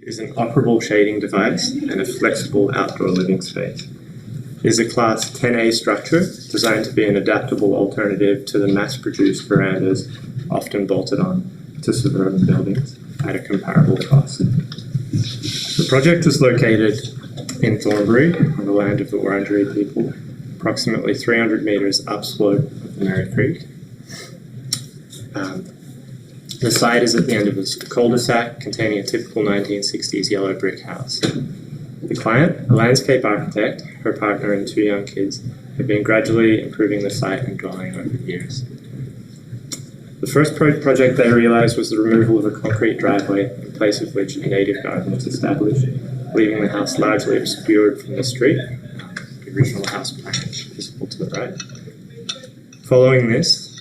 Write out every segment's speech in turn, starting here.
Is an operable shading device and a flexible outdoor living space. It is a Class 10A structure designed to be an adaptable alternative to the mass-produced verandas often bolted on to suburban buildings at a comparable cost. The project is located in Thornbury, on the land of the Wurundjeri people, approximately 300 metres upslope of the Merri Creek. The site is at the end of a cul-de-sac containing a typical 1960s yellow brick house. The client, a landscape architect, her partner and 2 young kids, have been gradually improving the site and dwelling over the years. The first project they realised was the removal of a concrete driveway, in place of which a native garden was established, leaving the house largely obscured from the street, the original house plan visible to the right. Following this,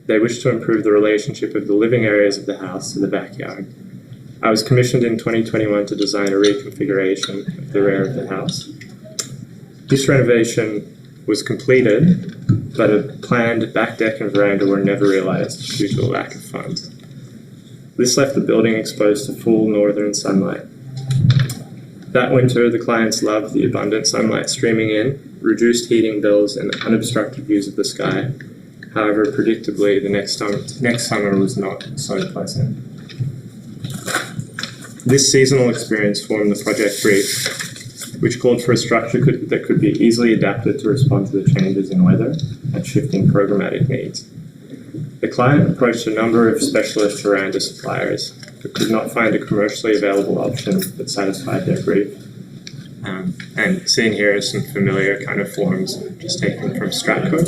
they wished to improve the relationship of the living areas of the house to the backyard. I was commissioned in 2021 to design a reconfiguration of the rear of the house. This renovation was completed, but a planned back deck and veranda were never realised due to a lack of funds. This left the building exposed to full northern sunlight. That winter, the clients loved the abundant sunlight streaming in, reduced heating bills, and unobstructed views of the sky. However, predictably, the next summer was not so pleasant. This seasonal experience formed the project brief, which called for a structure that could be easily adapted to respond to the changes in weather and shifting programmatic needs. The client approached a number of specialist veranda suppliers, but could not find a commercially available option that satisfied their brief. And seen here is some familiar kind of forms just taken from Stratco.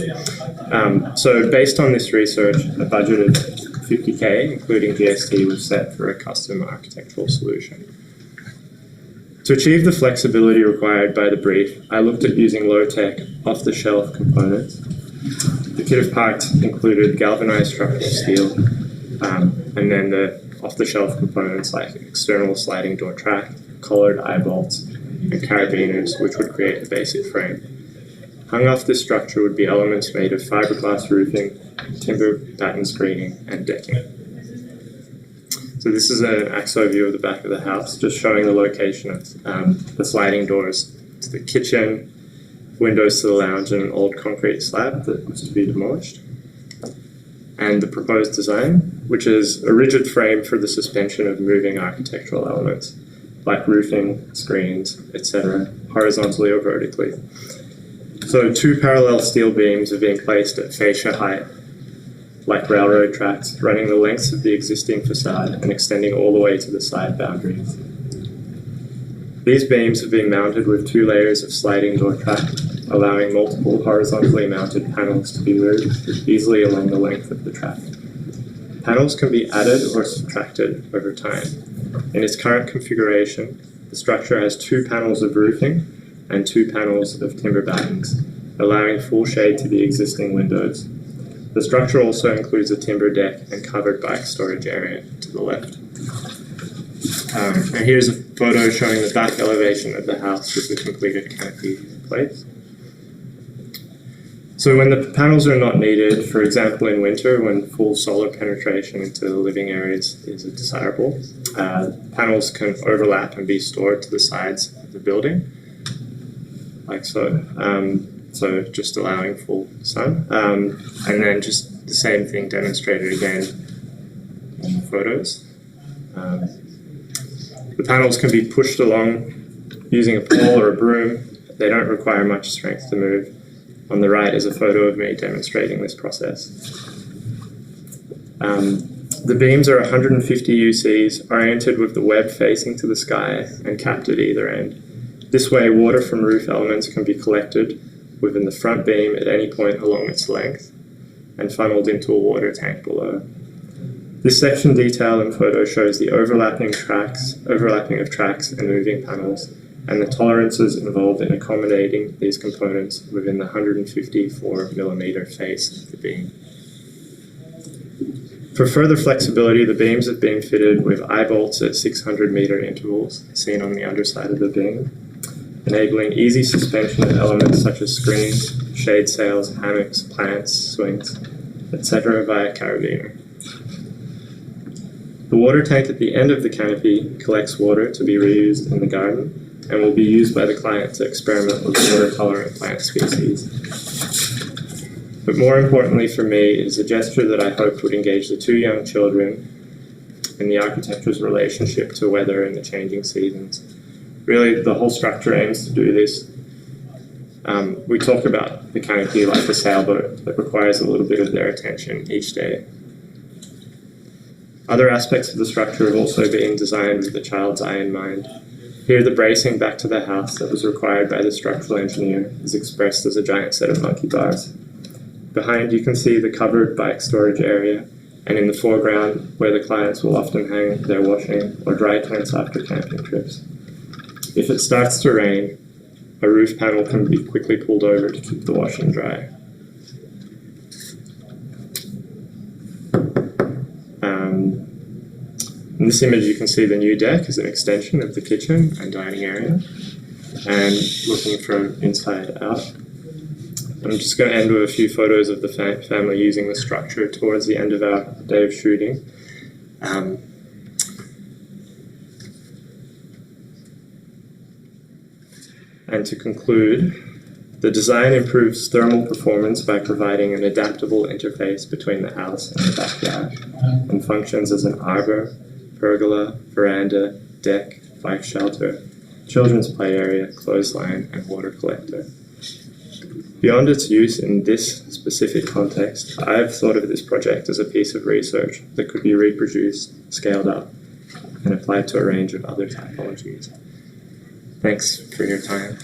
So based on this research, a budget of $50K, including GST, was set for a custom architectural solution. To achieve the flexibility required by the brief, I looked at using low-tech, off-the-shelf components. The kit of parts included galvanized structural steel, and then the off-the-shelf components like external sliding door track, collared eye bolts, and carabiners, which would create a basic frame. Hung off this structure would be elements made of fiberglass roofing, timber batten screening, and decking. So this is an Axo View of the back of the house, just showing the location of the sliding doors to the kitchen, windows to the lounge, and an old concrete slab that was to be demolished. And the proposed design, which is a rigid frame for the suspension of moving architectural elements, like roofing, screens, etc., horizontally or vertically. So 2 parallel steel beams are being placed at fascia height, like railroad tracks, running the lengths of the existing facade and extending all the way to the side boundaries. These beams have been mounted with 2 layers of sliding door track, allowing multiple horizontally mounted panels to be moved easily along the length of the track. Panels can be added or subtracted over time. In its current configuration, the structure has 2 panels of roofing and 2 panels of timber battens, allowing full shade to the existing windows. The structure also includes a timber deck and covered bike storage area to the left. And here's a photo showing the back elevation of the house with the completed canopy in place. So when the panels are not needed, for example in winter when full solar penetration into the living areas is desirable, panels can overlap and be stored to the sides of the building, like so. So just allowing full sun. And then just the same thing demonstrated again in the photos. The panels can be pushed along using a pole or a broom. They don't require much strength to move. On the right is a photo of me demonstrating this process. The beams are 150 UCs, oriented with the web facing to the sky and capped at either end. This way, water from roof elements can be collected within the front beam at any point along its length and funneled into a water tank below. This section detail in photo shows the overlapping of tracks and moving panels, and the tolerances involved in accommodating these components within the 154mm face of the beam. For further flexibility, the beams have been fitted with eye bolts at 600-meter intervals, seen on the underside of the beam, enabling easy suspension of elements such as screens, shade sails, hammocks, plants, swings, etc. via carabiner. The water tank at the end of the canopy collects water to be reused in the garden and will be used by the client to experiment with water-tolerant plant species. But more importantly for me is a gesture that I hoped would engage the two young children in the architecture's relationship to weather and the changing seasons. Really, the whole structure aims to do this. We talk about the canopy like a sailboat that requires a little bit of their attention each day. Other aspects of the structure have also been designed with the child's eye in mind. Here, the bracing back to the house that was required by the structural engineer is expressed as a giant set of monkey bars. Behind, you can see the covered bike storage area, and in the foreground, where the clients will often hang their washing or dry tents after camping trips. If it starts to rain, a roof panel can be quickly pulled over to keep the washing dry. In this image, you can see the new deck as an extension of the kitchen and dining area, and looking from inside out. I'm just going to end with a few photos of the family using the structure towards the end of our day of shooting. And to conclude, the design improves thermal performance by providing an adaptable interface between the house and the backyard, and functions as an arbor, pergola, veranda, deck, bike shelter, children's play area, clothesline, and water collector. Beyond its use in this specific context, I have thought of this project as a piece of research that could be reproduced, scaled up, and applied to a range of other typologies. Thanks for your time.